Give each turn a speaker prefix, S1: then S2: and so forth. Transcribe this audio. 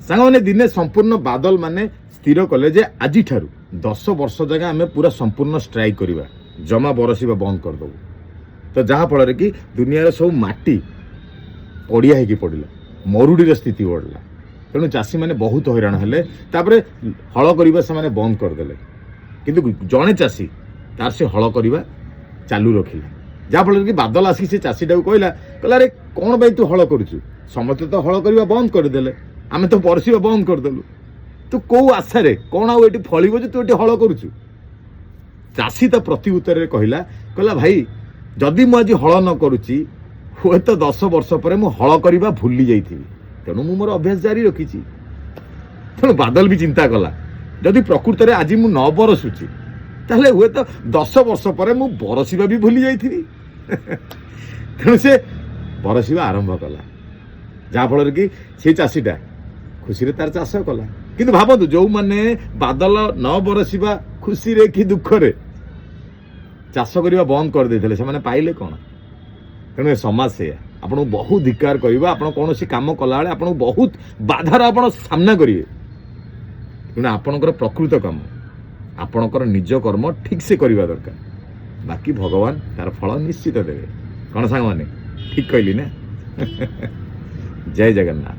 S1: ସାଙ୍ଗମାନେ ଦିନେ ସମ୍ପୂର୍ଣ୍ଣ ବାଦଲ ମାନେ ସ୍ଥିର କଲେ ଯେ ଆଜିଠାରୁ 10 ବର୍ଷ ଯାକେ ଆମେ ପୁରା ସମ୍ପୂର୍ଣ୍ଣ ଷ୍ଟ୍ରାଇକ୍ କରିବା, ଜମା ବରସିବା ବନ୍ଦ କରିଦେବୁ। ତ ଯାହାଫଳରେ କି ଦୁନିଆର ସବୁ ମାଟି ପଡ଼ିଆ ହେଇକି ପଡ଼ିଲା, ମରୁଡ଼ିର ସ୍ଥିତି ବଢ଼ିଲା। ତେଣୁ ଚାଷୀମାନେ ବହୁତ ହଇରାଣ ହେଲେ। ତାପରେ ହଳ କରିବା ସେମାନେ ବନ୍ଦ କରିଦେଲେ। କିନ୍ତୁ ଜଣେ ଚାଷୀ ତାର ସେ ହଳ କରିବା ଚାଲୁ ରଖିଲା। ଯାହାଫଳରେ କି ବାଦଲ ଆସିକି ସେ ଚାଷୀଟାକୁ କହିଲା ଆରେ କ'ଣ ପାଇଁ ତୁ ହଳ କରୁଛୁ? ସମସ୍ତେ ତ ହଳ କରିବା ବନ୍ଦ କରିଦେଲେ, ଆମେ ତ ବରସିବା ବନ୍ଦ କରିଦେଲୁ। ତୁ କୋଉ ଆଶାରେ କ'ଣ ଆଉ ଏଠି ଫଳିବ ଯେ ତୁ ଏଠି ହଳ କରୁଛୁ? ଚାଷୀ ତା ପ୍ରତି ଉତ୍ତରରେ କହିଲା ଭାଇ, ଯଦି ମୁଁ ଆଜି ହଳ ନ କରୁଛି ହୁଏତ 10 ବର୍ଷ ପରେ ମୁଁ ହଳ କରିବା ଭୁଲି ଯାଇଥିବି, ତେଣୁ ମୁଁ ମୋର ଅଭ୍ୟାସ ଜାରି ରଖିଛି। ତେଣୁ ବାଦଲ ବି ଚିନ୍ତା କଲା ଯଦି ପ୍ରକୃତରେ ଆଜି ମୁଁ ନ ବରସୁଛି ତାହେଲେ ହୁଏତ 10 ବର୍ଷ ପରେ ମୁଁ ବରସିବା ବି ଭୁଲି ଯାଇଥିବି। ତେଣୁ ସେ ବରସିବା ଆରମ୍ଭ କଲା। ଯାହାଫଳରେ କି ସେ ଚାଷୀଟା ଖୁସିରେ ତାର ଚାଷ କଲା। କିନ୍ତୁ ଭାବନ୍ତୁ, ଯେଉଁମାନେ ବାଦଲ ନ ବରସିବା ଖୁସିରେ କି ଦୁଃଖରେ ଚାଷ କରିବା ବନ୍ଦ କରିଦେଇଥିଲେ ସେମାନେ ପାଇଲେ କ'ଣ? ତେଣୁ ଏ ସମାଜ ସେଇଆ, ଆପଣଙ୍କୁ ବହୁତ ଧିକ୍କାର କରିବ। ଆପଣ କୌଣସି କାମ କଲାବେଳେ ଆପଣଙ୍କୁ ବହୁତ ବାଧାର ଆପଣ ସାମ୍ନା କରିବେ। ତେଣୁ ଆପଣଙ୍କର ପ୍ରକୃତ କାମ, ଆପଣଙ୍କର ନିଜ କର୍ମ ଠିକ୍ ସେ କରିବା ଦରକାର। ବାକି ଭଗବାନ ତାର ଫଳ ନିଶ୍ଚିତ ଦେବେ। କ'ଣ ସାଙ୍ଗମାନେ, ଠିକ୍ କହିଲି ନା? ଜୟ ଜଗନ୍ନାଥ।